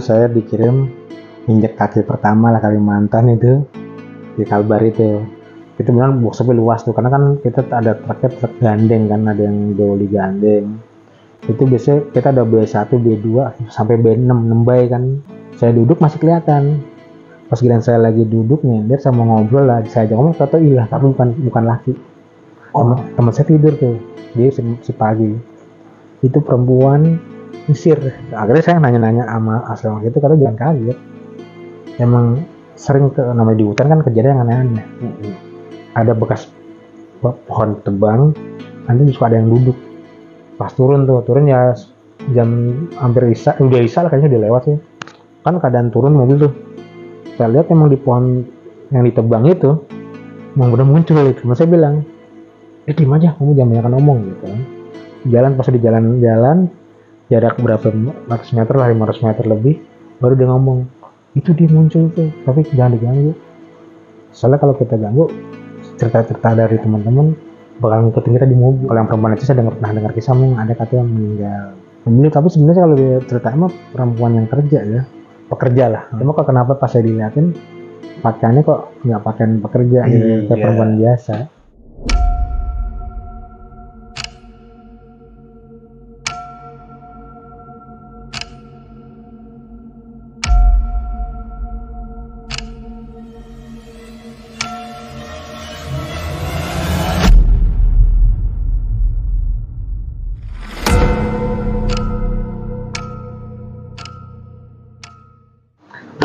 saya dikirim injek kaki pertama lah Kalimantan itu di Kalbar itu benar workshopnya luas tuh, karena kan kita ada truk gandeng kan, ada yang doli gandeng itu biasanya kita ada B1, B2 sampai B6 nembay kan. Saya duduk masih kelihatan, pas giliran saya lagi duduk nyender sama ngobrol lah, saya ajak ngomong atau ilah tapi bukan laki. Teman saya tidur tuh, dia si pagi itu perempuan Mesir. Akhirnya saya nanya-nanya sama asal itu, karena jangan kaget, emang sering namanya di hutan kan kejadian yang aneh-aneh. Ada bekas pohon tebang, nanti suka ada yang duduk. Pas turun ya jam hampir udah isya lah kayaknya, udah lewat sih kan, keadaan turun mobil tuh saya lihat emang di pohon yang ditebang itu emang udah muncul itu. Mas saya bilang diem aja, kamu jangan banyak ngomong gitu kan. Jalan pas di jalan jarak berapa ratus meter lah, 500 meter lebih, baru dia ngomong itu dia muncul tuh, tapi jangan diganggu, soalnya kalau kita ganggu cerita-cerita dari teman-teman bakal ngikutin kita di mobil. Kalau yang perempuan itu saya pernah dengar kisah ada katanya yang meninggal. Tapi sebenarnya kalau dia cerita emang perempuan yang kerja ya, pekerja lah. Cuma kok kenapa pas saya dilihatin pakaiannya kok nggak pakaian pekerja gitu, kayak perempuan biasa.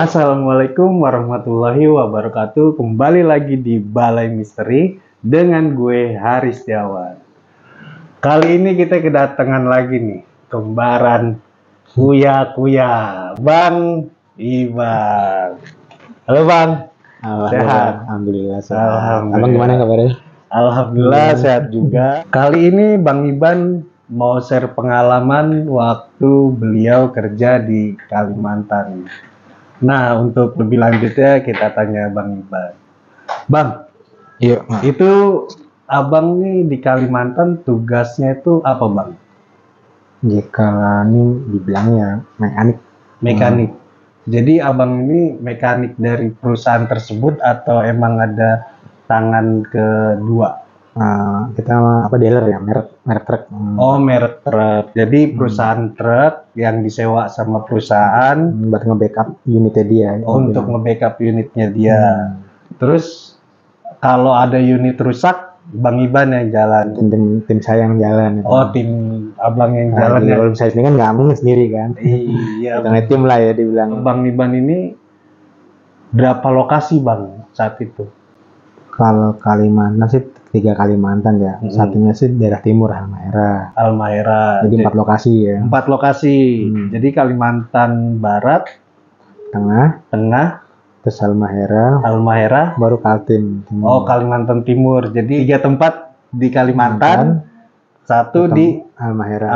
Assalamualaikum warahmatullahi wabarakatuh. Kembali lagi di Balai Misteri dengan gue Haris Setiawan. Kali ini kita kedatangan lagi nih kembaran Kuya Bang Iban. Halo Bang. Sehat? Alhamdulillah sehat. Alhamdulillah. Abang gimana kabarnya? Alhamdulillah sehat juga. Kali ini Bang Iban mau share pengalaman waktu beliau kerja di Kalimantan. Nah, untuk lebih lanjutnya kita tanya Bang Iban. Bang, Iya. itu abang nih di Kalimantan tugasnya itu apa Bang? Jika ini dibilangnya Mekanik. Jadi abang ini mekanik dari perusahaan tersebut atau emang ada tangan kedua? Kita dealer ya, merek truk. Oh, merek truk. Jadi perusahaan truk yang disewa sama perusahaan buat nge-backup unitnya dia. Untuk nge-backup unitnya dia. Terus kalau ada unit rusak, Bang Iban yang jalan. Tim saya yang jalan. Oh, tim abang yang jalan ya. Kalau saya sendiri kan nggak mungkin sendiri kan. Iya. Kita tim lah ya dibilang. Bang Iban ini berapa lokasi Bang saat itu? Kalau Kalimantan sih 3 Kalimantan ya. Satunya sih daerah timur Halmahera. Jadi 4 lokasi ya. 4 lokasi. Jadi Kalimantan Barat, Tengah, terus Halmahera, baru Kaltim. Oh, Kalimantan Timur. Jadi 3 tempat di Kalimantan, 1 di Halmahera.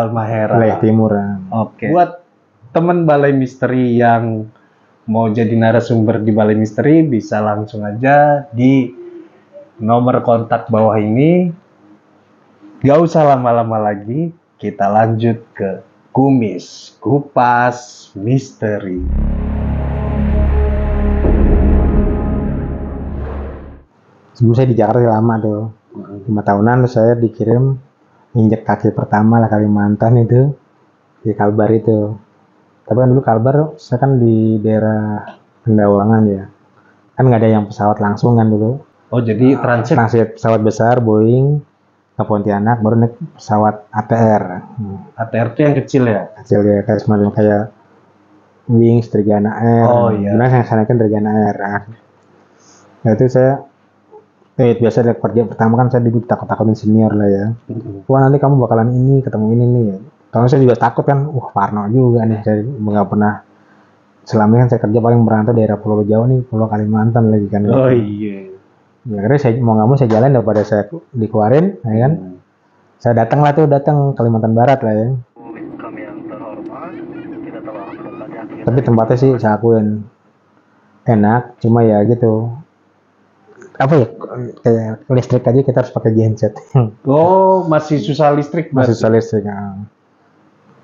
Wilayah timur. Oke. Buat teman Balai Misteri yang mau jadi narasumber di Balai Misteri, bisa langsung aja di nomor kontak bawah ini. Gak usah lama-lama lagi, kita lanjut ke kupas misteri. Sebelum saya di Jakarta lama tuh, 5 tahunan saya dikirim injek kaki pertama lah Kalimantan itu di Kalbar itu. Tapi kan dulu Kalbar saya kan di daerah Pendawangan ya, kan nggak ada yang pesawat langsung kan dulu. Oh, jadi transit pesawat besar Boeing ke Pontianak, baru naik pesawat ATR. ATR itu yang kecil ya? Kecil ya, kayak semacam kayak Wings, Trigana Air. Oh iya. Sebenarnya saya kan Trigana Air. Nah itu saya biasa ada kerja pertama kan saya duduk takut-takutin senior lah ya. Wah nanti kamu bakalan ketemu ini nih. Tahun saya juga takut kan, parno juga nih. Saya nggak pernah, selama ini kan saya kerja paling merantau daerah Pulau Jawa nih, Pulau Kalimantan lagi kan. Oh iya. Ya karena saya mau nggak mau saya jalan daripada saya dikeluarin, ya kan. Saya datang Kalimantan Barat lah ya. Tapi tempatnya sih saya akuin enak, cuma ya gitu. Apa ya, kayak listrik aja kita harus pakai genset. Oh, masih susah listrik. Masih susah listrik.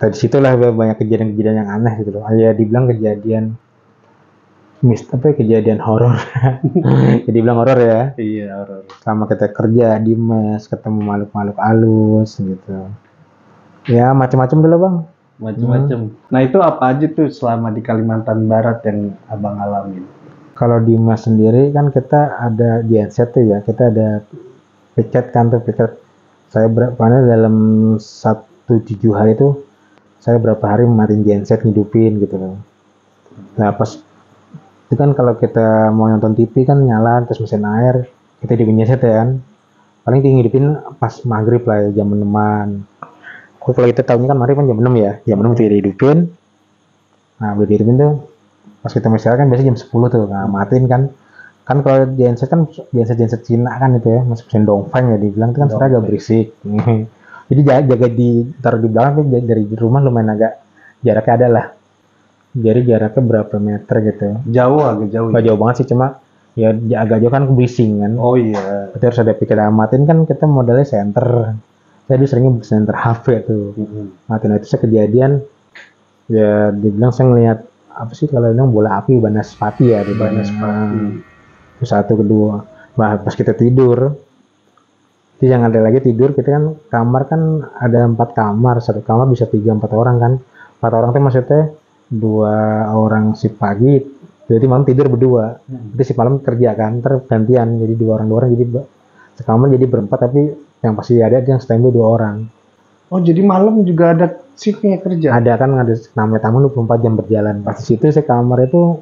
Dari situlah banyak kejadian-kejadian yang aneh gitu loh. Ya dibilang kejadian kejadian horor. Jadi bilang horor ya. Iya, horor. Sama kita kerja di mes, ketemu makhluk-makhluk halus gitu. Ya macam-macam dulu bang. Macam-macam. Nah, itu apa aja tuh selama di Kalimantan Barat yang Abang alamin? Kalau di mes sendiri kan kita ada genset tuh ya. Kita ada piket kan tuh piket. Saya berapa dalam 1 7 hari itu saya berapa hari matiin genset ngidupin gitu loh. Nah pas itu kan kalau kita mau nonton TV kan nyala terus mesin air kita hidupin genset ya kan. Paling ngidupin pas maghrib lah ya jam 6-an. Kalau kita tahunya kan maghrib kan jam 6 ya. Jam 6 itu dihidupin. Nah udah dihidupin tuh pas kita mau kan biasanya jam 10 tuh. Nah matiin kan. Kan kalau genset kan genset Cina kan itu ya masuk mesin dongfeng ya dibilang itu kan suara agak berisik. Jadi jaga taruh di belakang tuh dari rumah lumayan agak jaraknya ada lah. Jadi jaraknya berapa meter gitu. Agak jauh. Gak jauh banget sih cuma ya agak jauh kan bising kan. Oh iya. Berarti harus ada pikiran matiin kan kita modalnya center. Saya seringnya center HP tuh. Matiin itu saya kejadian ya dibilang saya ngelihat apa sih kalau bilang bola api Banaspati ya di Banaspati. Itu satu kedua. Nah, pas kita tidur jadi yang ada lagi tidur kita kan kamar kan ada 4 kamar, satu kamar bisa 3-4 orang kan. 4 orang tuh maksudnya 2 orang shift pagi, jadi malam tidur berdua. Jadi shift malam kerja kan, gantian jadi 2 orang jadi sekamar jadi berempat tapi yang pasti ada yang standby 2 orang. Oh jadi malam juga ada shiftnya kerja? Ada kan ada namanya tamu 24 jam berjalan. Pas di situ sekamar itu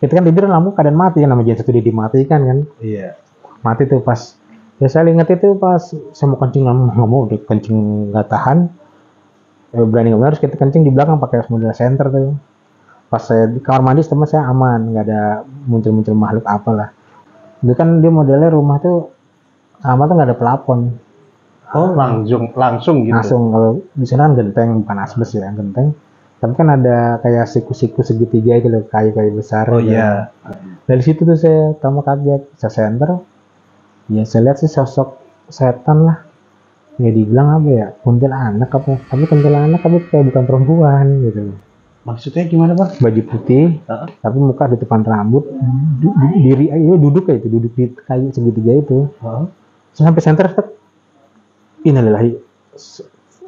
kita kan tidur lampu keadaan mati kan namanya satu dimatikan kan. Iya. Mati tuh pas ya saya ingat itu pas saya mau kencing nggak mau udah kencing nggak tahan berani nggak harus kita kencing di belakang pakai model center tuh pas saya di kamar mandi teman saya aman nggak ada muncul makhluk apalah itu kan dia modelnya rumah tuh kamar tuh nggak ada pelapon. Oh langsung gitu? Langsung kalau di sana kan genteng bukan asbes ya genteng tapi kan ada kayak siku-siku segitiga itu loh kayu-kayu besar. Oh iya. Dari situ tuh saya pertama kaget saya center. Ya saya lihat sih sosok setan lah. Ya dibilang apa ya kuntilanak apa tapi kuntilanak tapi kayak bukan perempuan gitu. Maksudnya gimana bang? Baju putih tapi muka di depan rambut diri duduk kayak itu duduk di kayu segitiga itu. Sampai center innalillahi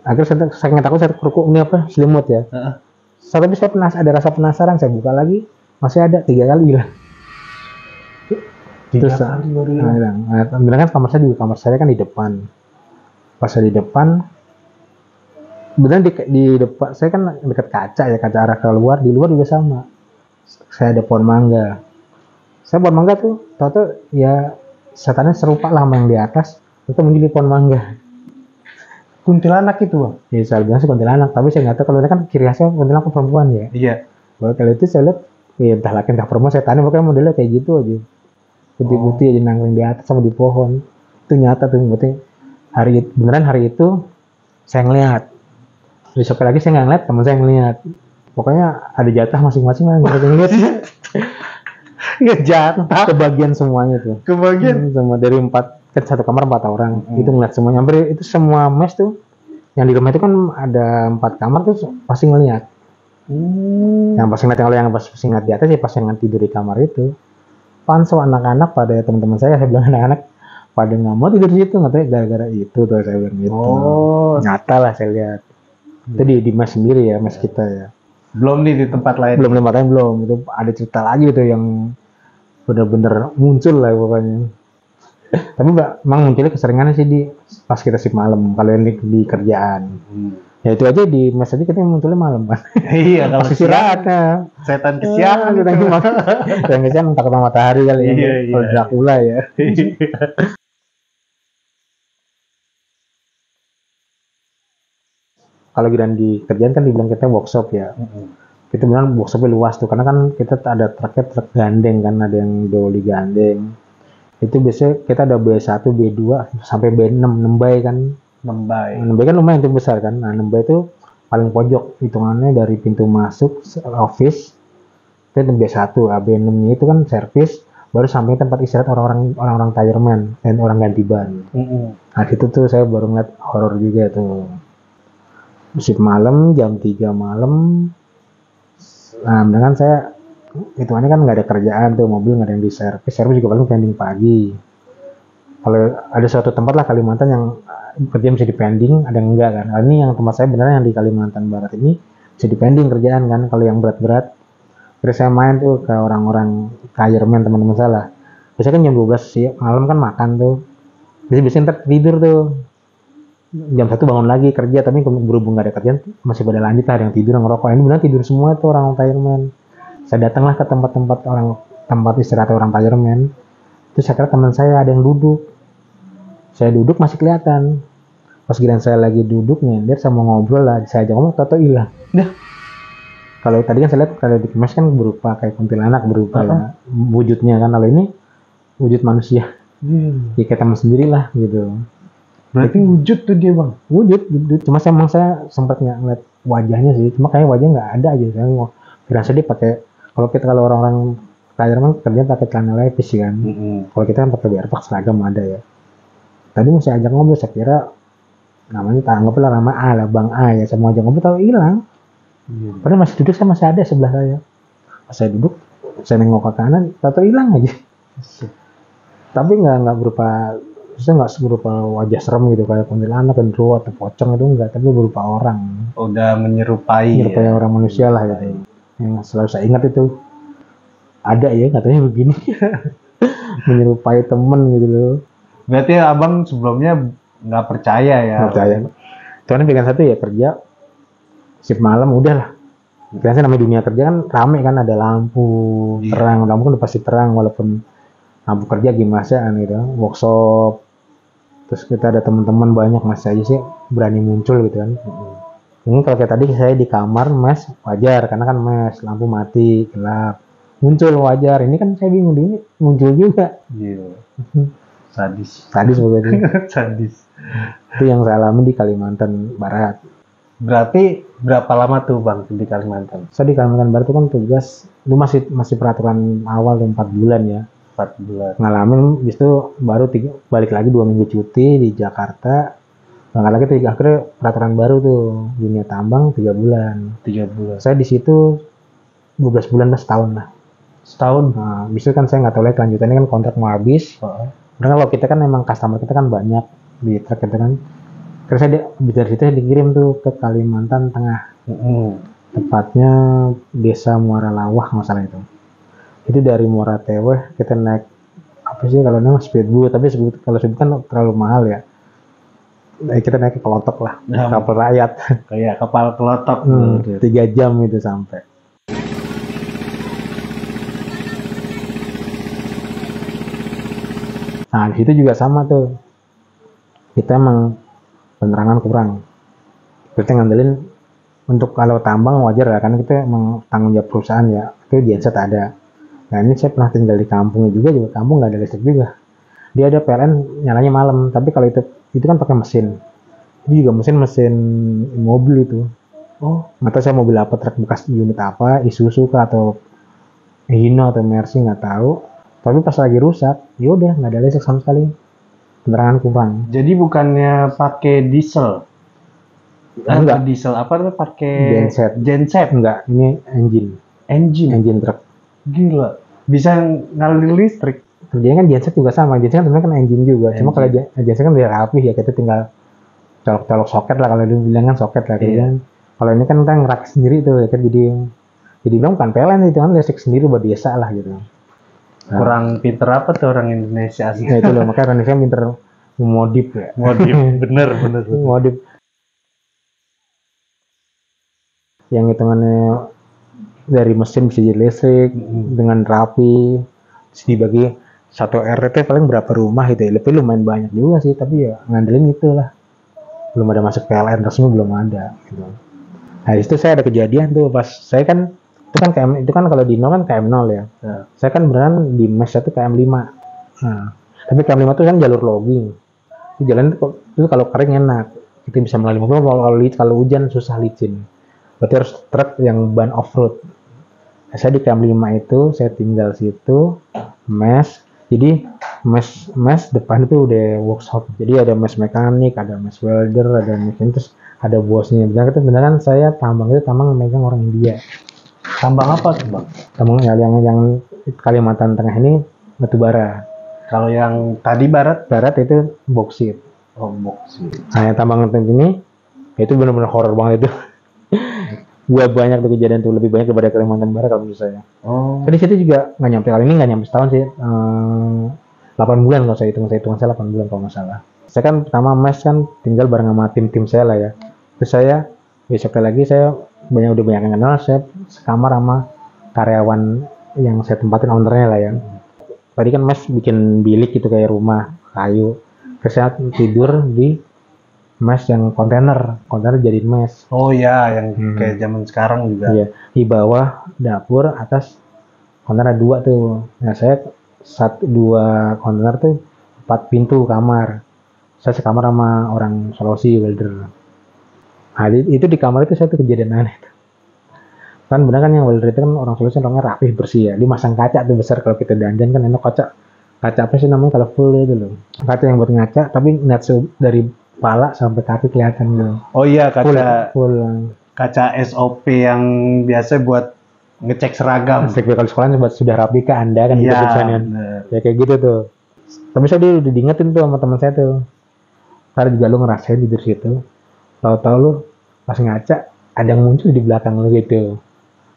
akhirnya saya nggak tahu saya kerukuk ini apa selimut ya. Tapi saya ada rasa penasaran saya buka lagi masih ada 3 kali lah. Terus kan kamar saya kan di depan. Pas saya di depan, benar di depan saya kan dekat kaca ya kaca arah keluar di luar juga sama. Saya ada pohon mangga. Saya pohon mangga tuh, tahu ya setannya serupa lah sama yang di atas. Itu menjadi pohon mangga. Kuntilanak itu bang? Ya saya bilang sih kuntilanak, tapi saya nggak tahu kalau ini kan ciri khasnya kuntilanak perempuan ya. Iya. Kalau itu saya lihat, ya entah laki entah perempuan saya tanya pokoknya modelnya kayak gitu aja. Putih-putih aja nangkring di atas sama di pohon itu nyata tuh berarti beneran hari itu saya ngelihat besok lagi saya nggak ngeliat teman saya ngelihat pokoknya ada jatah masing-masing lah nggak ngeliat jatah kebagian semuanya tuh semua dari 4 kan satu kamar 4 orang itu ngeliat semuanya hampir itu semua mes tuh yang di rumah itu kan ada 4 kamar tuh pasti ngelihat yang pasti ngeliat kalau yang pasti ngeliat di atas ya pas yang tidur di kamar itu panso anak-anak pada teman-teman saya bilang anak-anak pada nggak mau tidur di situ nggak tahu gara-gara itu tuh saya bilang gitu. Nyata lah saya lihat itu di mes sendiri ya mes kita ya belum nih di tempat lain belum itu ada cerita lagi tuh yang bener-bener muncul lah pokoknya tapi emang munculnya keseringannya sih pas kita shift malam kalau yang di kerjaan. Ya itu aja di mes aja kita munculnya malam kan. Iya kalau istirahat setan kesiangan setan kesiangan entah ketemu matahari kali ya kalau Dracula ya. Kalau giliran di kerjaan kan dibilang kita workshop ya. Kita bilang workshopnya luas tuh karena kan kita ada truk gandeng kan ada yang doli gandeng. Itu biasanya kita ada B1, B2 sampai B6 nembai kan. Nembai kan lumayan tuh besar kan. Nah, nembai itu paling pojok hitungannya dari pintu masuk office itu B1, B6-nya itu kan servis baru sampai tempat istirahat orang-orang tireman dan orang ganti ban. Nah, itu tuh saya baru ngeliat horor juga tuh. shift malam jam 3 malam. Nah, dengan saya hitungannya kan nggak ada kerjaan tuh, mobil nggak ada yang di servis juga paling pending pagi. Kalau ada suatu tempat lah Kalimantan yang kerja bisa dipending, ada yang enggak kan. Nah, ini yang tempat saya beneran yang di Kalimantan Barat ini bisa dipending kerjaan kan. Kalau yang berat-berat, terus saya main tuh ke orang-orang fireman teman-teman saya lah. Biasanya kan jam 12 siang malam kan makan tuh. Biasanya ntar tidur tuh. Jam 1 bangun lagi kerja, tapi berhubung nggak ada kerjaan masih pada lanjut lah, ada yang tidur, yang ngerokok. Ini benar tidur semua tuh orang fireman. Saya datanglah ke tempat-tempat tempat istirahat orang fireman. Terus saya kira teman saya ada yang duduk. Saya duduk masih kelihatan. Pas giliran saya lagi duduk nyender sama ngobrol lah, saya ajak ngomong, toto hilang. Dah. Kalau tadi kan saya lihat kalau di kemas kan berupa kayak kuntilanak berupa ya, wujudnya kan. Kalau ini wujud manusia. Ya kayak teman sendiri lah gitu. Berarti wujud tuh dia bang? Wujud. Cuma saya sempat ngeliat wajahnya sih. Cuma kayak wajahnya nggak ada aja. Saya kira dia pakai, kalau orang-orang fireman kerja pakai celana levis kan. Kalau kita kan pakai biarpak seragam ada ya. Tadi mau saya ajak ngobrol, saya kira namanya anggaplah nama A lah, Bang A ya. Saya mau ajak ngobrol, tahu hilang. Padahal masih duduk, saya masih ada sebelah saya. Pas saya duduk, saya nengok ke kanan, tahu hilang aja. Tapi nggak berupa, saya nggak berupa wajah serem gitu kayak kuntilanak, gendruwo atau pocong itu enggak, tapi berupa orang. Udah menyerupai ya? Orang manusia lah gitu. Yang selalu saya ingat itu ada ya katanya begini. Menyerupai temen gitu loh. Berarti abang sebelumnya nggak percaya ya? Nggak percaya. Soalnya pilihan satu ya kerja shift malam udah lah. Biasanya namanya dunia kerja kan rame kan, ada lampu terang, lampu kan udah pasti terang walaupun lampu kerja gimana sih gitu, workshop. Terus kita ada teman-teman banyak, masih aja sih berani muncul gitu kan. Ini kalau kayak tadi saya di kamar mes wajar karena kan mes lampu mati gelap, muncul wajar. Ini kan saya bingung, ini muncul juga. Sadis begitu. Sadis. Itu yang saya alami di Kalimantan Barat. Berarti berapa lama tuh bang di Kalimantan? Saya di Kalimantan Barat itu kan tugas, itu masih peraturan awal tuh 4 bulan ya. 4 bulan. Ngalamin, habis itu baru balik lagi 2 minggu cuti di Jakarta. Berangkat lagi akhirnya peraturan baru tuh dunia tambang 3 bulan. 3 bulan. Saya di situ 12 bulan lah, setahun lah. Setahun. Nah, habis itu kan saya nggak tahu lagi kelanjutannya, kan kontrak mau habis. Karena kalau kita kan memang customer kita kan banyak di truk kita kan. Terus saya dari situ saya dikirim tuh ke Kalimantan Tengah. Tepatnya Desa Muara Lawah nggak salah itu. Itu dari Muara Teweh kita naik apa sih kalau namanya speedboat, tapi kalau speedboat kan terlalu mahal ya. Kita naik ke Kelotok lah, kapal rakyat. Kayak kapal Kelotok. 3 jam itu sampai. Nah, di situ juga sama tuh. Kita emang penerangan kurang. Kita ngandelin untuk kalau tambang wajar ya, karena kita emang tanggung jawab perusahaan ya. Itu genset ada. Nah, ini saya pernah tinggal di kampungnya juga kampung nggak ada listrik juga. Dia ada PLN nyalanya malam, tapi kalau itu kan pakai mesin. Itu juga mesin mobil itu. Nggak tahu saya mobil apa, truk bekas unit apa, Isuzu atau Hino atau Mercy nggak tahu. Tapi pas lagi rusak, yaudah nggak ada listrik sama sekali, penerangan kurang. Jadi bukannya pakai diesel? Enggak. Diesel apa tuh? Pakai genset? Enggak, ini engine truk. Gila, bisa ngalir listrik. Kerjanya kan genset juga sama, genset kan sebenarnya kan engine juga. Cuma kalau genset kan biar rapi ya, kita tinggal colok-colok soket lah, kalau dulu bilang kan soket lah kan. Kalau ini kan kita ngerak sendiri tuh ya kan, jadi bilang bukan PLN itu kan listrik sendiri buat desa lah gitu. Kurang pinter apa tuh orang Indonesia sih? Nah itu loh, makanya Indonesia pinter memodif ya. bener. Modif. Yang hitungannya dari mesin bisa jadi listrik dengan rapi, terus dibagi 1 RT paling berapa rumah gitu ya. Lebih lumayan banyak juga sih, tapi ya ngandelin itulah. Belum ada masuk PLN resmi, belum ada gitu. Nah itu saya ada kejadian tuh pas saya kan itu kan kalau di nol kan KM0 ya. Saya kan beneran di mes itu KM5. Nah, tapi KM5 itu kan jalur logging. Itu jalan itu kalau kering enak, kita bisa melalui mobil. Kalau hujan susah licin. Berarti harus truk yang ban off road. Nah, saya di KM5 itu saya tinggal situ mes. Jadi mes depan itu udah workshop. Jadi ada mes mekanik, ada mes welder, ada mesin, terus ada bosnya. Benar kan saya tambang itu tambang megang orang India. Tambang apa tuh bang? Tambang yang Kalimantan Tengah ini batu bara. Kalau yang tadi barat? Barat itu boksit. Oh, boksit. Nah, yang tambang ini itu benar-benar horor banget itu. Gua banyak tuh kejadian tuh, lebih banyak daripada Kalimantan Barat kalau menurut saya. Oh. Jadi situ juga nggak nyampe, kali ini nggak nyampe setahun sih, 8 bulan kalau saya hitung saya 8 bulan kalau nggak salah. Saya kan pertama mes kan tinggal bareng sama tim saya lah ya. Terus saya besoknya lagi saya udah banyak yang kenal, saya sekamar sama karyawan yang saya tempatin, ownernya lah ya. Tadi kan mes bikin bilik gitu kayak rumah kayu. Terus saya tidur di mes yang kontainer jadiin mes. Oh ya, yang kayak zaman sekarang juga. Iya, di bawah dapur, atas kontainer 2 tuh. Nah, saya 2 kontainer tuh 4 pintu kamar. Saya sekamar sama orang Sulawesi welder. Nah, itu di kamar itu saya tuh kejadian aneh. Kan benar kan yang welder itu kan orang Sulawesi orangnya rapih, bersih ya. Dia masang kaca tuh besar, kalau kita dandan kan enak kaca apa sih namanya kalau full itu loh. Kaca yang buat ngaca tapi ngeliat dari kepala sampai kaki kelihatan gitu. Oh iya, kaca Full. Kaca SOP yang biasa buat ngecek seragam. Kalau sekolah sudah rapi ke Anda kan, iya, gitu ya kayak gitu tuh. Tapi saya udah diingetin tuh sama teman saya tuh. Ntar juga lu ngerasain di situ. Tahu-tahu lu pas ngaca ada yang muncul di belakang lu gitu.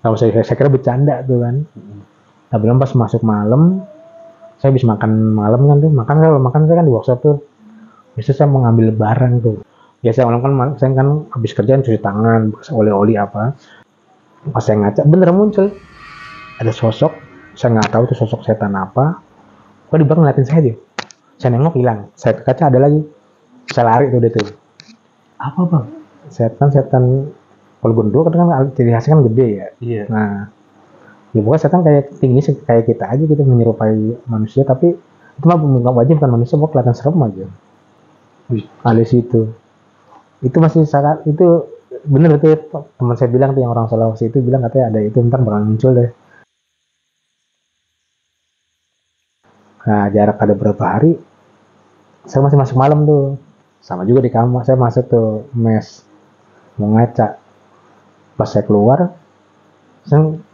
Kalau saya kira bercanda tuh kan. Nah, belum pas masuk malam, saya habis makan malam kan tuh. Makan saya kan di workshop tuh. Biasanya saya mau ngambil barang tuh. Biasa malam kan saya kan habis kerjaan cuci tangan, bekas oli-oli apa. Pas saya ngaca bener muncul ada sosok, saya nggak tahu tuh sosok setan apa. Kok di belakang ngeliatin saya dia. Saya nengok hilang. Saya ke kaca ada lagi. Saya lari tuh dia tuh. Apa bang? Setan kalau gondok kan ciri khasnya kan gede ya. Iya. Nah, ya pokoknya setan kayak tinggi kayak kita aja gitu, menyerupai manusia, tapi itu mah nggak wajib kan manusia, mau kelihatan serem aja. Alis itu masih sangat, itu bener tuh teman saya bilang tuh, yang orang Sulawesi itu bilang katanya ada itu, ntar bakal muncul deh. Nah, jarak ada berapa hari saya masih masuk malam tuh, sama juga di kamar saya masuk tuh mes mau ngaca. Pas saya keluar,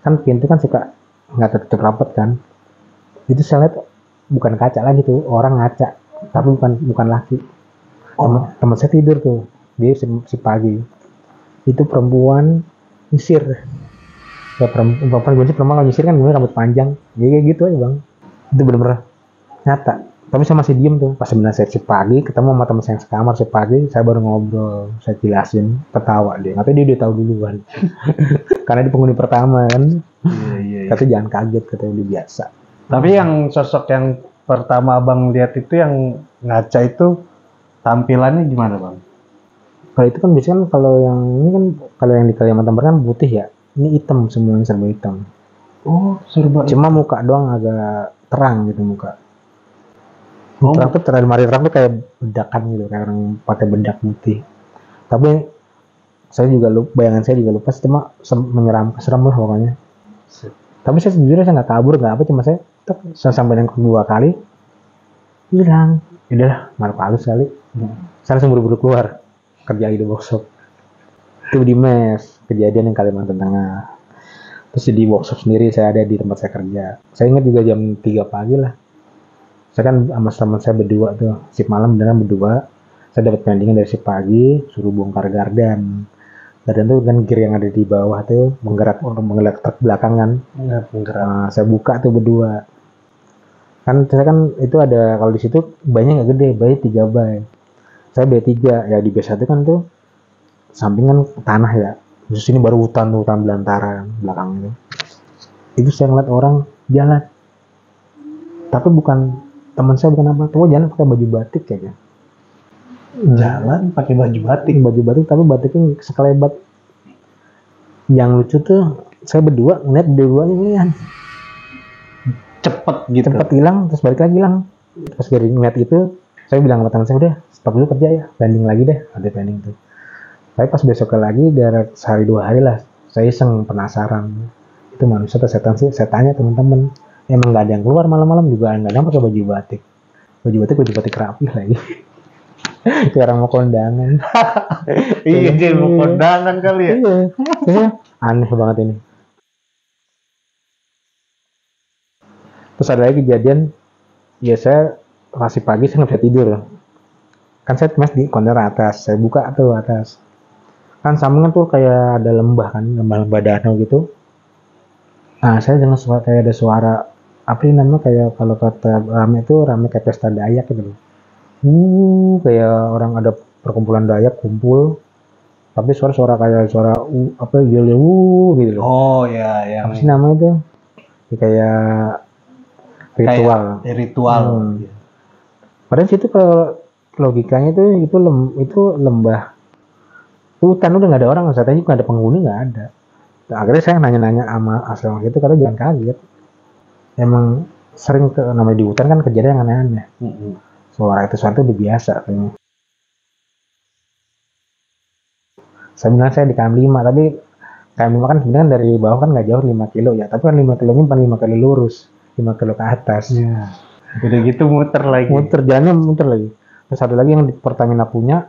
kan pintu kan suka nggak tertutup rapat kan, itu saya lihat bukan kaca lagi tuh, orang ngaca tapi bukan laki. Teman saya tidur tuh, dia si pagi itu perempuan nyisir ya, perempuan kalau nyisir kan gue rambut panjang ya, kayak gitu aja bang. Itu bener-bener nyata, tapi saya masih diem tuh. Pas sebenarnya saya si pagi ketemu sama teman saya yang sekamar si pagi, saya baru ngobrol, saya jelasin, ketawa dia, katanya dia udah tahu duluan. Karena dia penghuni pertama kan. Iya. Katanya jangan kaget, katanya udah biasa. Tapi yang sosok yang pertama abang lihat itu yang ngaca itu tampilannya gimana bang? Kalau itu kan biasanya kalau yang di Kalimantan Barat kan putih ya, ini hitam, semuanya serba hitam. Oh, serba. Cuma muka doang agak terang gitu muka. Terang tuh terang tuh kayak bedakan gitu, kayak orang pakai bedak putih. Tapi saya juga bayangan saya juga lupa, cuma menyeramkan, serem lah pokoknya. Tapi saya sejujurnya saya nggak kabur nggak apa, cuma saya sampai yang kedua kali hilang. Udahlah, makhluk halus kali. Saya langsung buru-buru keluar kerja di workshop. Itu di mes, kejadian yang Kalimantan Tengah. Terus di workshop sendiri saya ada di tempat saya kerja. Saya ingat juga jam 3 pagi lah. Saya kan sama teman saya berdua tuh, shift malam beneran berdua. Saya dapat pendingan dari shift pagi, suruh bongkar gardan. Gardan tuh kan gear yang ada di bawah tuh menggerak truk belakang kan. Nah, saya buka tuh berdua. Kan saya kan itu ada, kalau di situ banyak nggak gede, bayi 3 bay. Saya bay 3 ya, di bay 1 kan tuh sampingan tanah ya. Terus ini baru hutan belantara belakang itu. Itu saya ngeliat orang jalan. Tapi teman saya bukan apa, tuh jalan pakai baju batik kayaknya. Jalan pakai baju batik tapi batiknya sekelebat. Yang lucu tuh saya berdua ngeliat dua-duanya ngeliat cepet hilang, terus balik lagi hilang. Pas ngeliat itu saya bilang sama teman saya, udah stop dulu kerja ya, landing lagi deh, ada landing tuh. Tapi pas besoknya lagi, dari sehari 2 hari lah, saya iseng penasaran itu manusia atau setan sih. Saya tanya teman-teman, emang nggak ada yang keluar malam-malam juga, nggak ada yang pakai baju batik rapih lagi. kayak orang mau kondangan. Iya, dia mau kondangan kali ya. Iya, iya. Aneh banget ini. Terus ada lagi kejadian, ya saya masih pagi saya nggak bisa tidur. Kan saya mas di konter atas, saya buka tuh atas. Kan sampingnya tuh kayak ada lembah kan, lembah-lembah danau gitu. Nah, saya dengar suara kayak ada suara apa ini namanya kayak kalau kata rame kayak pesta Dayak gitu loh. Kayak orang ada perkumpulan Dayak kumpul, tapi suara-suara kayak suara apa yel gitu loh. Oh ya, yang Apa sih namanya tuh? Ya, kayak ritual. kayak ritual. Padahal situ kalau logikanya itu lembah. Itu hutan udah nggak ada orang, saya tanya juga nggak ada penghuni nggak ada. Nah, akhirnya saya nanya-nanya sama asal gitu karena jangan kaget. Emang sering namanya di hutan kan kejadian yang aneh-aneh. Suara itu suatu udah biasa kayaknya. Saya bilang saya di KM5, tapi KM5 kan sebenarnya dari bawah kan nggak jauh 5 kilo ya, tapi kan 5 kilonya bukan 5 kilo lurus, 5 kilo ke atas. Iya. Udah gitu muter lagi. Jalannya muter lagi. Terus ada lagi yang di Pertamina punya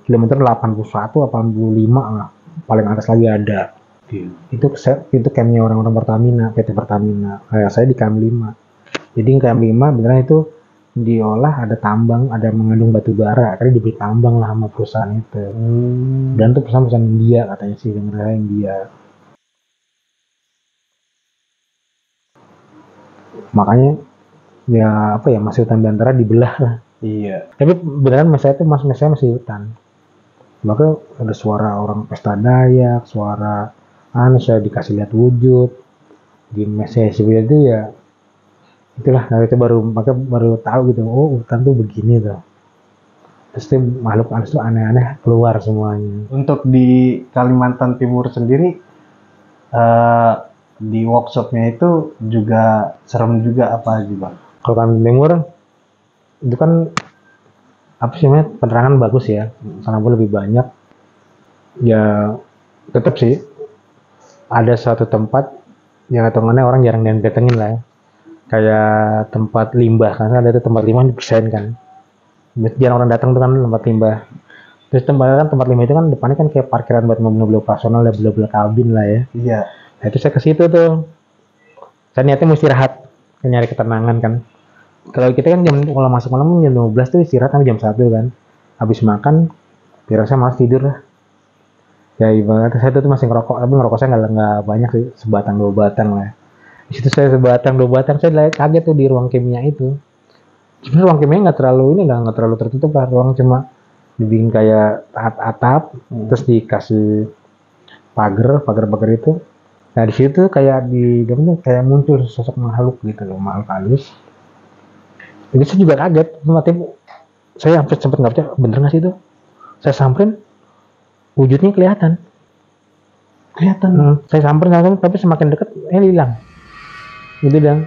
kilometer 81, 85 lah, paling atas lagi ada. Itu campnya orang-orang Pertamina, PT Pertamina. Kayak saya di KM5. Jadi KM5 beneran itu diolah, ada tambang, ada mengandung batu bara, akhirnya dibeli tambang lah sama perusahaan itu. Dan itu perusahaan India katanya sih, dengar India. Makanya ya apa ya, masih hutan belantara dibelah lah. Iya. Tapi beneran saya masih hutan. Maka ada suara orang pesta Dayak, suara saya dikasih lihat wujud di message itu ya. Itulah, nah itu baru tahu gitu, oh hutan tuh begini tuh. Terus tuh makhluk halus tuh aneh-aneh keluar semuanya. Untuk di Kalimantan Timur sendiri, di workshopnya itu juga serem juga apa aja bang? Kalau Kalimantan Timur itu kan apa sih namanya, penerangan bagus ya, lampu lebih banyak. Ya tetap sih ada suatu tempat yang hitungannya orang jarang datengin lah ya. Kayak tempat limbah, karena ada tuh tempat limbah dipisahin kan, jarang orang datang tuh kan tempat limbah. Terus tempat limbah itu kan depannya kan kayak parkiran buat mobil-mobil operasional ya, mobil kabin lah ya. Iya. Nah itu saya ke situ tuh, saya niatnya mau istirahat, nyari ketenangan kan. Kalau kita kan kalau masuk malam jam 12 tuh istirahat sampai jam 1 kan, habis makan biar saya malas tidur lah. Ya ibaratnya saya tuh masih ngerokok, tapi ngerokok saya nggak banyak sih, sebatang 2 batang lah. Di situ saya sebatang 2 batang, saya kaget tuh di ruang kimia itu. Sebenarnya ruang kimia nggak terlalu tertutup lah, ruang cuma dibikin kayak atap, terus dikasih pagar itu. Nah di situ kayak kayak muncul sosok makhluk gitu loh, makhluk halus. Jadi saya juga kaget, saya hampir sempat nggak percaya, bener nggak sih itu? Saya samperin, wujudnya kelihatan. Saya samperin, tapi semakin dekat, hilang. Gitu dong.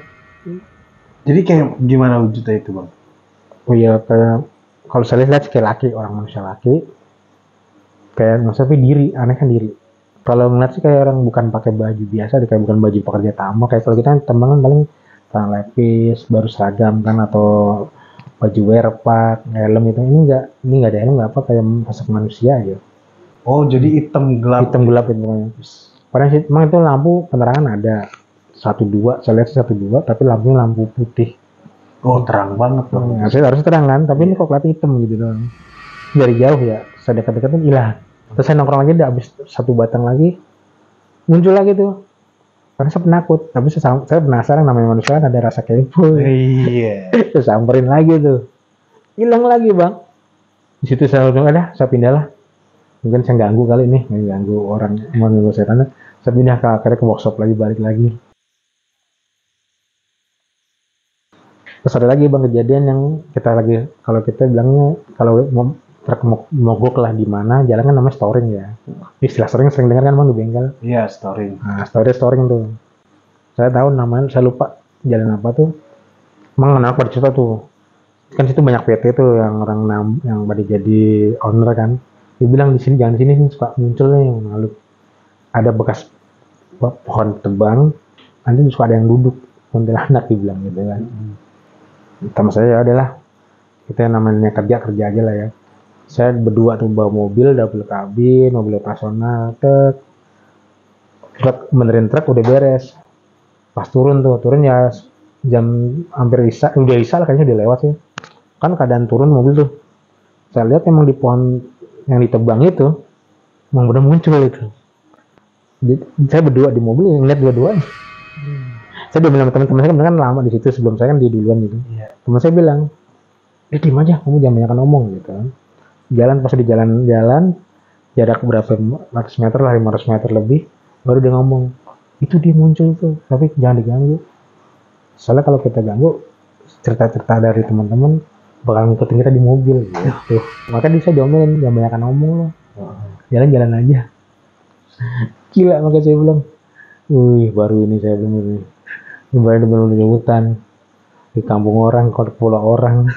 Jadi kayak gimana wujudnya itu bang? Oh iya, kayak kalau saya lihat kayak laki, orang manusia laki, kayak maksudnya diri, aneh kan diri. Kalau ngeliat sih kayak orang bukan pakai baju biasa, kayak bukan baju pekerja tambang. Kayak kalau kita tambangan paling tangan lepis, baru seragam kan, atau baju werpak, helm itu. Ini nggak ada helm, nggak apa, kayak sosok manusia aja. Oh jadi hitam gelap. Hitam gelap itu pokoknya. Padahal sih, emang itu lampu penerangan ada 1-2, saya lihat 1-2, tapi lampunya lampu putih. Oh terang banget bang. Nah, saya harus terang kan, tapi ini kok kelihatan hitam gitu doang. Dari jauh ya, saya dekat-dekatin hilang. Terus saya nongkrong lagi, udah habis 1 batang lagi, muncul lagi tuh. Karena saya penakut, tapi saya penasaran, namanya manusia kan ada rasa kepo. Iya. Saya samperin lagi tuh, hilang lagi bang. Di situ saya udah, saya pindah lah. Mungkin saya ganggu kali nih, ganggu orang, mau ganggu setan. Saya pindah akhirnya ke workshop lagi, balik lagi. Terus ada lagi bang kejadian yang kalau kita bilangnya, kalau truk mogok lah di mana, jalan kan namanya storing ya. Istilah storing sering dengar kan bang di bengkel. Iya, storing. Nah, storing tuh. Saya tahu namanya, saya lupa jalan apa tuh. Emang anak pada cerita tuh. Kan situ banyak PT tuh yang orang yang pada jadi owner kan. Dia bilang di sini jangan di sini suka muncul nih yang makhluk. Ada bekas pohon tebang, nanti suka ada yang duduk, kuntilanak dibilang gitu kan. Sama saya ya adalah kita yang namanya kerja aja lah ya. Saya berdua tuh bawa mobil, double kabin, mobil operasional, truk benerin truk udah beres. Pas turun ya jam hampir udah isya lah kayaknya udah lewat sih. Kan keadaan turun mobil tuh. Saya lihat emang di pohon yang ditebang itu, emang bener muncul itu. Saya berdua di mobil yang lihat dua-duanya. Saya udah bilang sama teman-teman saya kan lama di situ sebelum saya kan di duluan gitu. Teman saya bilang, diem aja, kamu jangan banyak ngomong gitu kan. Jalan pas di jalan-jalan jarak berapa ratus meter lah 500 meter lebih baru dia ngomong itu dia muncul tuh tapi jangan diganggu soalnya kalau kita ganggu cerita-cerita dari teman-teman bakal ngikutin kita di mobil gitu. Makanya bisa diomelin jangan banyak ngomong loh, jalan-jalan aja. Gila makanya saya bilang wih baru ini saya bilang ini benar-benar di hutan di kampung orang kalau pulau orang.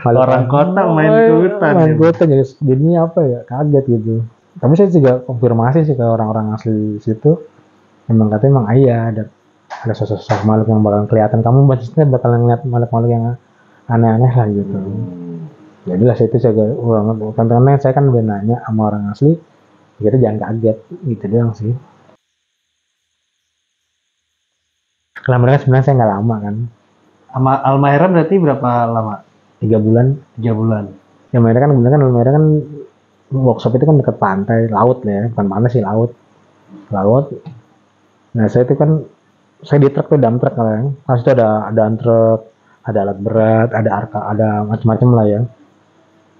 Orang kota main ke hutan. Main ke hutan jadinya apa ya kaget gitu. Tapi saya juga konfirmasi sih ke orang-orang asli situ. Emang katanya emang iya ada sosok makhluk yang bakal kelihatan. Kamu maksudnya bakal ngeliat makhluk-makhluk yang aneh-aneh lah gitu. Jadilah saya itu jaga ulang. Karena saya kan udah nanya sama orang asli, kita jangan kaget gitu doang sih. Kelamaan sebenarnya saya nggak lama kan. Sama Almahera berarti berapa lama? 3 bulan. 3 bulan. Ya Almahera kan workshop itu kan dekat pantai, laut ya, bukan pantai sih laut. Nah saya itu kan saya di truk tuh dump truck kan, pas itu ada truk, ada alat berat, ada arka, ada macam-macam lah ya.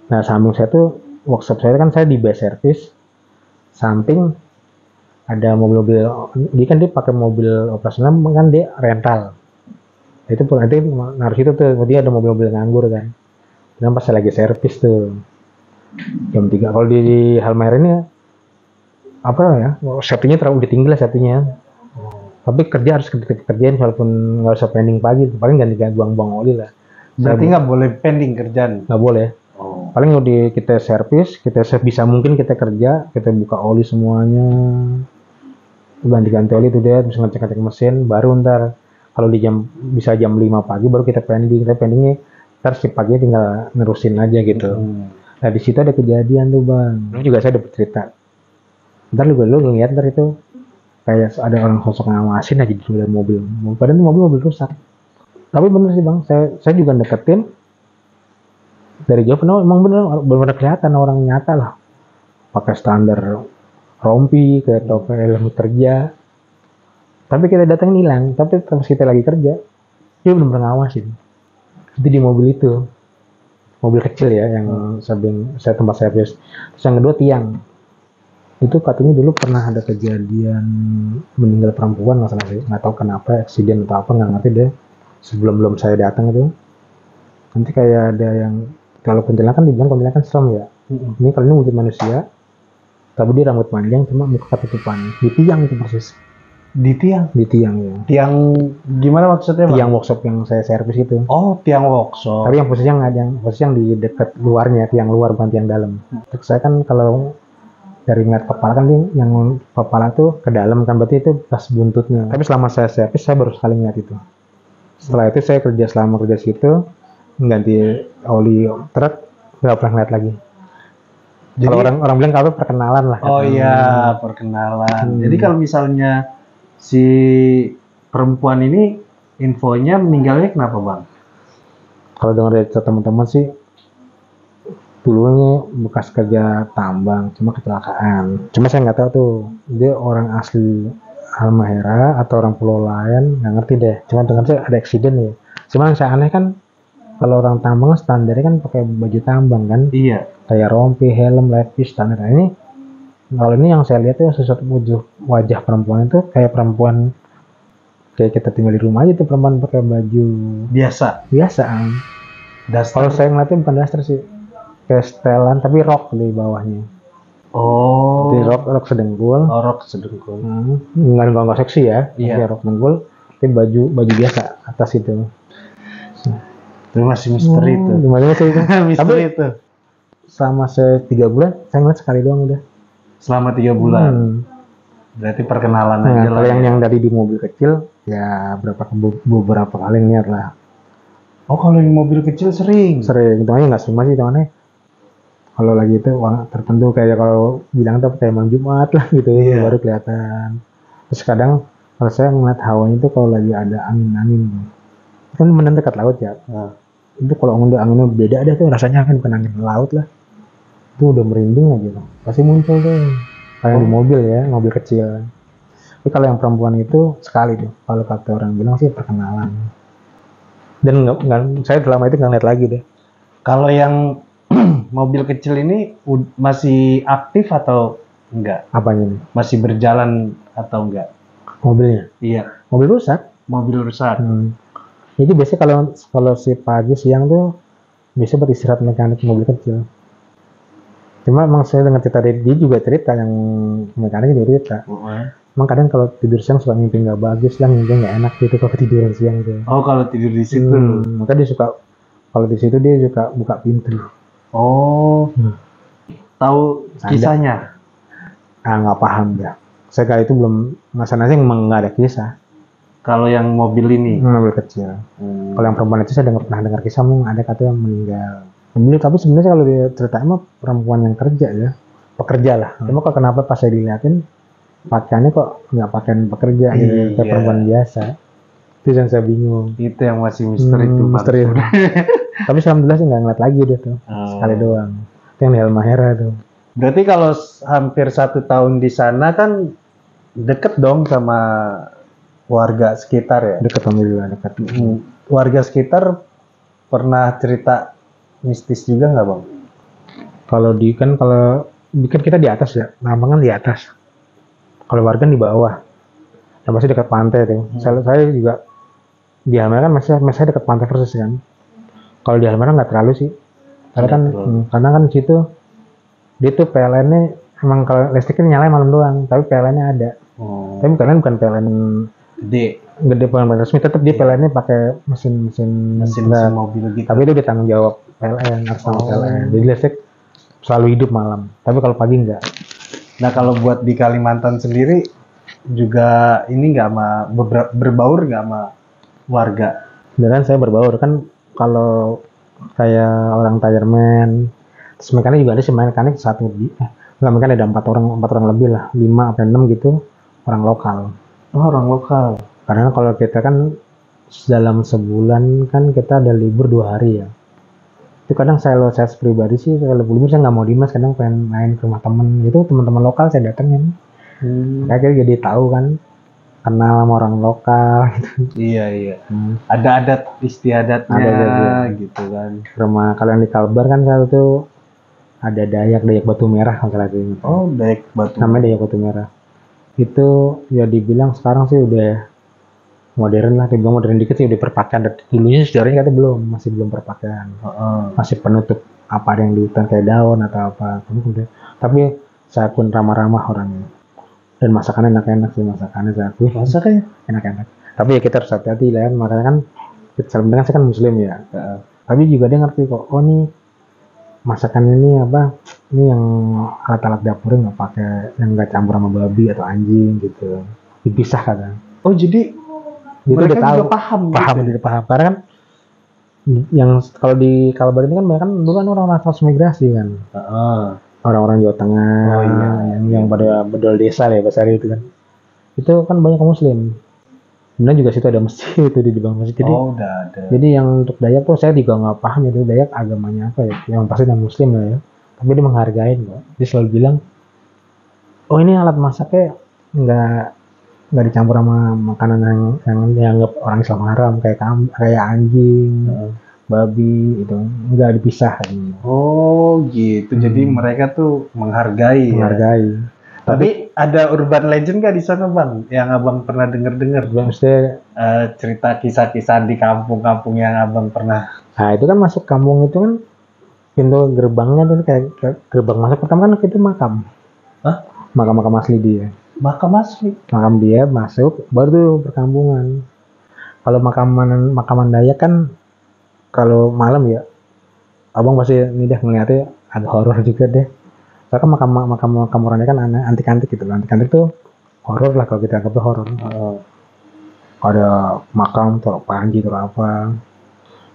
Nah samping saya tuh workshop saya kan saya di base service, samping ada mobil-mobil, dia pakai mobil operasional kan dia rental. Itu pun nanti harus itu tuh dia ada mobil-mobil nganggur kan. Dan pas saya lagi servis tuh jam 3 kalau di Halmahera ini apa ya safety-nya terlalu tinggi lah safety-nya. Tapi kerja harus kerjain walaupun nggak usah pending pagi, paling ganti buang-buang oli lah. Berarti nggak boleh pending kerjaan? Nggak boleh. Paling kita servis, kita bisa mungkin kita kerja, kita buka oli semuanya, ganti-ganti oli tuh dia, bisa ngecek-ngecek mesin, baru ntar kalau bisa jam 5 pagi baru kita pendingnya ntar si pagi tinggal nerusin aja gitu. Nah di situ ada kejadian tuh bang, lu juga saya dapat cerita. Ntar lu ngeliat ntar itu kayak ada orang sosok ngawasin aja di dalam mobil. Padahal itu mobil rusak. Tapi bener sih bang, saya juga deketin dari jauh, emang bener kelihatan orang nyata lah. Pakai standar rompi, kayak topi helm kerja. Tapi kita datang hilang, tapi pas kita lagi kerja, dia bener-bener ngawasin. Itu di mobil itu. Mobil kecil ya, yang saya tempat servis. Terus yang kedua tiang. Itu katanya dulu pernah ada kejadian meninggal perempuan nggak tahu kenapa eksiden atau apa nggak ngerti deh sebelum saya datang itu nanti kayak ada yang kalau kuntilanak kan dibilang kuntilanak kan serem ya ini kali ini wujud manusia tapi dia rambut panjang cuma muka ketutupan di tiang itu persis di tiang ya tiang gimana maksudnya tiang workshop yang saya servis itu tiang workshop tapi yang posisi yang di dekat luarnya tiang luar bukan tiang dalam saya kan kalau dari ngeliat kepala kan dia yang kepala tuh ke dalam kan berarti itu pas buntutnya. Tapi selama saya servis saya baru sekali ngeliat itu. Setelah itu saya selama kerja situ mengganti oli truk nggak pernah ngeliat lagi. Jadi kalau orang bilang kalau perkenalan lah. Oh iya perkenalan. Jadi kalau misalnya si perempuan ini infonya meninggalnya kenapa bang? Kalau dengar dari teman-teman sih dulunya bekas kerja tambang, cuma kecelakaan. Cuma saya nggak tahu tuh dia orang asli Halmahera atau orang pulau lain, nggak ngerti deh. Cuma dengar saya ada eksiden ya. Cuma yang saya aneh kan kalau orang tambang standarnya kan pakai baju tambang kan. Iya. Kayak rompi, helm, lepis standar. Ini kalau ini yang saya lihat tuh sesuatu wajah perempuan itu kayak perempuan kayak kita tinggal di rumah aja tuh perempuan pakai baju biasa. Kalau saya ngeliatnya bukan daster sih. Kayak setelan tapi rok di bawahnya. Oh. Jadi rok sedengkul. Rok sedengkul. Nggak seksi ya. Iya. Rok sedengkul. Tapi baju biasa atas itu. Itu masih misteri itu. Gimana sih itu? Misteri itu. Selama 3 bulan saya ngeliat sekali doang udah. Selama 3 bulan. Berarti perkenalan aja lah. Kalau yang dari di mobil kecil ya beberapa kali ngeliat lah. Oh kalau yang mobil kecil sering. Itu aja nggak semua sih temannya. Kalau lagi itu tertentu kayak kalau bilang tuh kayak malam Jumat lah gitu Iya. baru kelihatan. Terus kadang kalau saya ngeliat hawanya itu kalau lagi ada angin-angin, kan benar dekat laut ya. Nah, Itu kalau anginnya beda ada tuh rasanya kan bukan angin laut lah. Itu udah merinding aja tuh. Pasti muncul tuh. Kayak di mobil ya, mobil kecil. Tapi kalau yang perempuan itu sekali tuh. Kalau kata orang bilang sih perkenalan. Dan saya selama itu nggak lihat lagi deh. kalau yang mobil kecil ini masih aktif atau enggak? Apanya nih? Masih berjalan atau enggak? Mobilnya. Iya, Mobil rusak. mobil rusak. Jadi biasanya kalau si pagi siang tuh biasanya buat istirahat mekanik mobil kecil. Cuma emang saya dengar cerita dia juga cerita yang mekaniknya dia cerita. Emang kadang kalau tidur siang suka mimpi nggak bagus lah, mimpi nggak enak gitu kalau tiduran siang tuh. Oh, kalau tidur di situ. Maka dia suka kalau di situ dia suka buka pintu. Oh, tahu Ada. kisahnya? Nggak paham ya. Saya kali itu belum masalahnya emang nggak ada kisah. Kalau yang mobil ini. Mobil kecil. Kalau yang perempuan itu saya pernah dengar kisah ada katanya meninggal. Tapi sebenarnya kalau dia cerita emang perempuan yang kerja ya, pekerja lah. Cuma kok kenapa pas saya dilihatin pakaiannya kok nggak pakaian pekerja gitu, kayak Iya. perempuan biasa. Itu yang saya bingung. Itu yang masih misteri itu, Pak. Misteri. Tapi alhamdulillah sih nggak ngeliat lagi dia tuh, sekali doang. Itu yang di Halmahera tuh. Berarti kalau hampir 1 tahun di sana kan deket dong sama warga sekitar ya? Dekat alhamdulillah dekat. Warga sekitar pernah cerita mistis juga nggak, Bang? Kalau kita di atas ya, Lamongan di atas. Kalau warga di bawah. Dan masih dekat pantai tuh. Saya juga di Halmahera kan masih dekat pantai persis kan. Kalau di Halmahera nggak terlalu sih. Karena kan situ dia tuh PLN-nya emang kalau listriknya nyalain malam doang, tapi PLN-nya ada. Tapi PLN bukan PLN gede PLN resmi, tetap dia PLN-nya pakai mesin mobil gitu. tapi itu ditanggung jawab PLN harus sama PLN. Jadi listrik selalu hidup malam. Tapi kalau pagi enggak. Nah, kalau buat di Kalimantan sendiri juga ini nggak sama berbaur nggak sama warga? Dan saya berbaur kan kalau kayak orang tireman, terus mekanik juga ada sih mekanik nggak mekanik ada 4 orang lebih lah, 5 sampai 6 gitu orang lokal. Oh, orang lokal. Karena kalau kita kan dalam sebulan kan kita ada libur 2 hari ya. Itu kadang saya pribadi sih kalau libur saya nggak mau dinas, kadang pengen main ke rumah temen gitu, teman-teman lokal saya datengin. Akhirnya jadi tahu kan, kenal sama orang lokal gitu. Iya. Ada adat istiadatnya Ada gitu kan. Rumah kalian di Kalbar kan kalau tuh ada Dayak Batu Merah kalau salah itu. Oh, Dayak Batu. Namanya Dayak Batu Merah. Itu ya dibilang sekarang sih udah modern lah, dibilang modern dikit sih udah perpakaian. Dulunya sejarahnya katanya masih belum perpakaian. Masih penutup apa ada yang di hutan kayak daun atau apa. Tapi saya pun ramah-ramah orangnya. Dan masakannya enak-enak sih, masakannya saya akui. Masaknya Enak-enak. Tapi ya kita harus hati-hati lah kan, makanya kan sebenarnya saya kan muslim ya. Tapi juga dia ngerti kok, oh nih masakan ini apa? Ini yang alat-alat dapurnya nggak pakai, yang nggak campur sama babi atau anjing gitu. Dipisah kadang. Oh, jadi Dia tuh mereka udah tahu, juga paham gitu. dia paham. Karena kan yang kalau di Kalbar ini kan mereka kan dulu kan orang transmigrasi kan. Orang-orang Jawa Tengah, yang pada bedol desa ya bahasa itu kan. Itu kan banyak muslim. Kemudian juga situ ada masjid itu di belakang masjid. Jadi, udah ada. Jadi yang untuk Dayak tuh saya juga nggak paham itu Dayak agamanya apa ya. Yang pasti non muslim lah ya. Tapi dia menghargain kok. Dia selalu bilang, oh ini alat masaknya nggak dicampur sama makanan yang dianggap orang Islam haram kayak anjing, babi itu nggak dipisah. Oh gitu. Jadi mereka tuh menghargai. Tapi ada urban legend nggak di sana, Bang? Yang Abang pernah dengar-dengar? Maksudnya cerita kisah-kisah di kampung-kampung yang Abang pernah. Nah itu kan masuk kampung itu kan pintu gerbangnya tuh kayak gerbang masuk pertama kan itu makam. Hah? Makam asli dia. Makam asli. Makam dia masuk baru tuh perkampungan. Kalau makaman Dayak kan kalau malam ya abang pasti ini deh ngeliatnya agak horor juga deh. Karena makam orangnya kan antik-antik gitu. Antik-antik tuh horor lah kalau kita anggap tuh horor. Ada makam taruh panji taruh apa.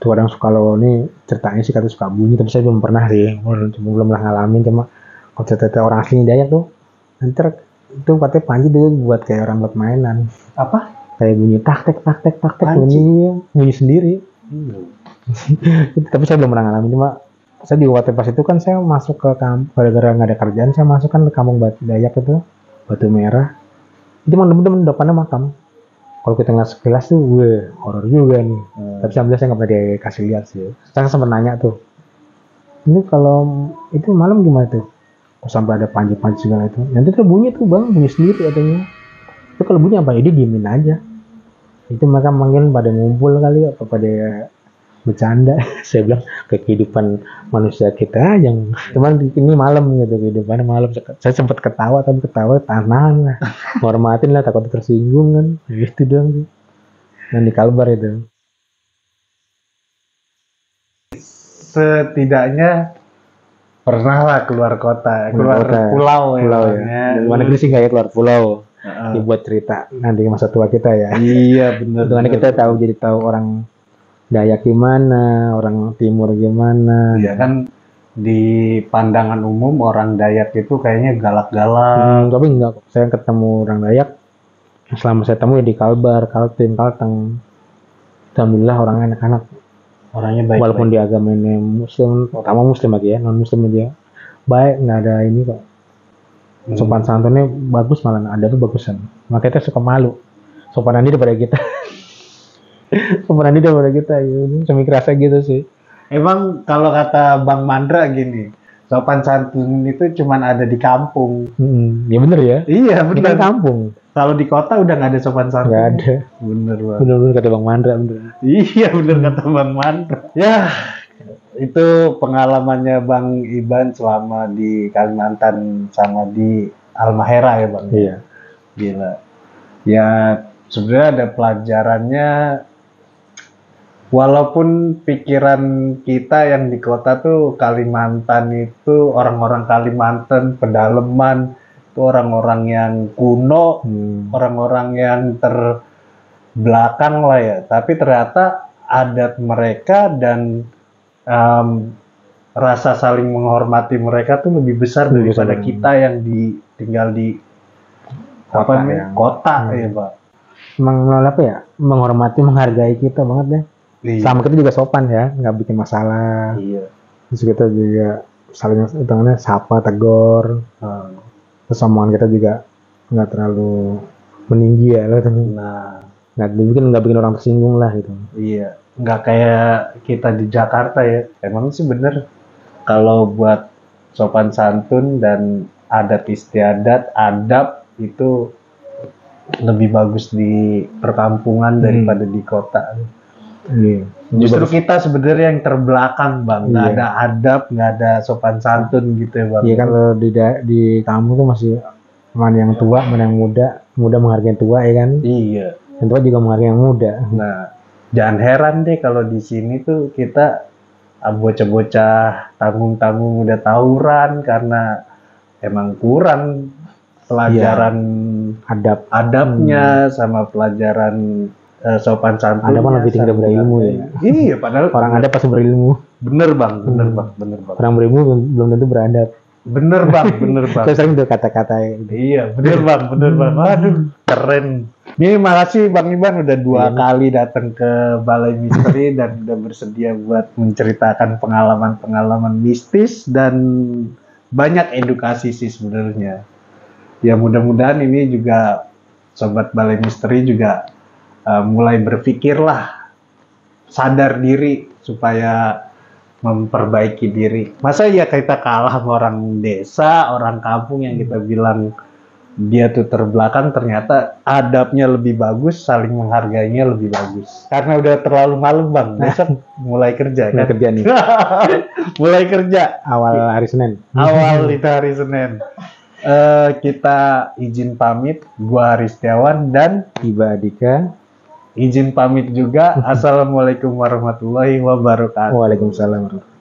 Tuh kadang suka kalau ini ceritanya sih katanya suka bunyi, tapi saya belum pernah sih, belum pernah ngalamin. Cuma kalau cerita orang asli Dayak tuh, nanti itu katanya Panji dulu buat kayak orang buat mainan, Apa? kayak bunyi tak tek Panji? bunyi sendiri. Tapi saya belum pernah ngalamin. Cuma saya di waktu pas itu kan saya masuk ke gara-gara nggak ada kerjaan, saya masuk kan ke kampung Dayak itu, Batu Merah. Itu emang bener-bener depannya makam. Kalau kita ngeliat sekilas tuh, weh, horor juga nih. Tapi sambil saya nggak pernah dikasih lihat sih. Saya sempat nanya tuh, ini kalau itu malam gimana tuh? Kok sampai ada panji-panji segala itu? Nanti tuh bunyi tuh bang, bunyi sendiri katanya. Itu kalau bunyi apa? Dia diemin aja. Itu mereka manggil pada ngumpul kali, apa pada bercanda. Saya bilang kehidupan manusia kita yang cuman ini malam gitu, kehidupannya malam. Saya sempat ketawa tapi ketawa tahan lah, hormatin lah, takut tersinggung kan, gitu doang sih. Yang di Kalbar itu Setidaknya pernah lah keluar kota, keluar pulau ya. pulau ya. Di luar negeri sih nggak ya, keluar pulau. Dibuat cerita nanti masa tua kita ya. Iya benar. Dengan kita tahu, jadi tahu orang Dayak gimana, orang Timur gimana. Iya kan, di pandangan umum orang Dayak itu kayaknya galak-galak. Tapi enggak, saya ketemu orang Dayak selama saya temui di Kalbar, Kaltim, Kalteng. Alhamdulillah orangnya anak-anak. Orangnya baik. Walaupun di agamanya Muslim, utama Muslim lagi ya, non Muslim dia baik, nggak ada ini kok. Sopan santunnya bagus, malah ada tuh bagusan. Makanya kita suka malu. Sopanan dia daripada kita. Sopanan dia daripada kita, ya. Cuma kerasa gitu sih. Emang kalau kata Bang Mandra gini, sopan santun itu cuman ada di kampung. Ya bener ya. Iya Ini bener. kan kampung. Kalau di kota udah nggak ada sopan santun. Nggak ada. Bener Bang. Bener-bener kata Bang Mandra, bener. Iya bener kata Bang Mandra. Ya itu pengalamannya Bang Iban selama di Kalimantan sama di Halmahera ya Bang. Iya. Gila. Ya sebenarnya ada pelajarannya. Walaupun pikiran kita yang di kota tuh Kalimantan itu orang-orang Kalimantan pedalaman, itu orang-orang yang kuno, orang-orang yang terbelakang lah ya. Tapi ternyata adat mereka dan rasa saling menghormati mereka tuh lebih besar daripada kita yang tinggal di kota ya Pak. Apa ya? Menghormati, menghargai kita banget deh. Iya. Sama kita juga sopan ya, nggak bikin masalah. Iya. Terus kita juga saling hitungannya sapa, tegur. Terus omongan kita juga nggak terlalu meninggi ya, loh. Nah, nggak bikin orang tersinggung lah gitu. Iya, nggak kayak kita di Jakarta ya. Emang sih bener, kalau buat sopan santun dan adat istiadat, adab itu lebih bagus di perkampungan daripada di kota. Iya. Justru kita sebenarnya yang terbelakang Bang, nggak Iya. ada adab, nggak ada sopan santun gitu ya Bang. Iya kan, kalau di kampung tuh masih mana yang tua, mana yang muda menghargai yang tua ya kan. Iya. Yang tua juga menghargai yang muda. Nah, jangan heran deh kalau di sini tuh kita bocah-bocah tanggung-tanggung udah tawuran karena emang kurang pelajaran adabnya sama pelajaran sopan santun. Ada kan lebih tinggi daripada ilmu ya. Iya, padahal orang ada pasti berilmu. Bener bang. Orang berilmu belum tentu beradab. Bener bang. Saya sering tuh kata-kata gitu. Iya, bener bang. Aduh, keren. Ini makasih Bang Iban udah 2 kali datang ke Balai Misteri dan udah bersedia buat menceritakan pengalaman-pengalaman mistis dan banyak edukasi sih sebenarnya. Ya mudah-mudahan ini juga Sobat Balai Misteri juga mulai berpikirlah, sadar diri supaya memperbaiki diri. Masa ya kita kalah sama orang desa, orang kampung yang kita bilang dia tuh terbelakang, ternyata adabnya lebih bagus, saling menghargainya lebih bagus. Karena udah terlalu malam Bang, besok mulai kerja kan? Kerja nih. Mulai kerja. Awal hari Senin. Awal itu hari Senin. Kita izin pamit, gua Haristiawan dan Iba Adika. Izin pamit juga. Assalamualaikum warahmatullahi wabarakatuh. Waalaikumsalam.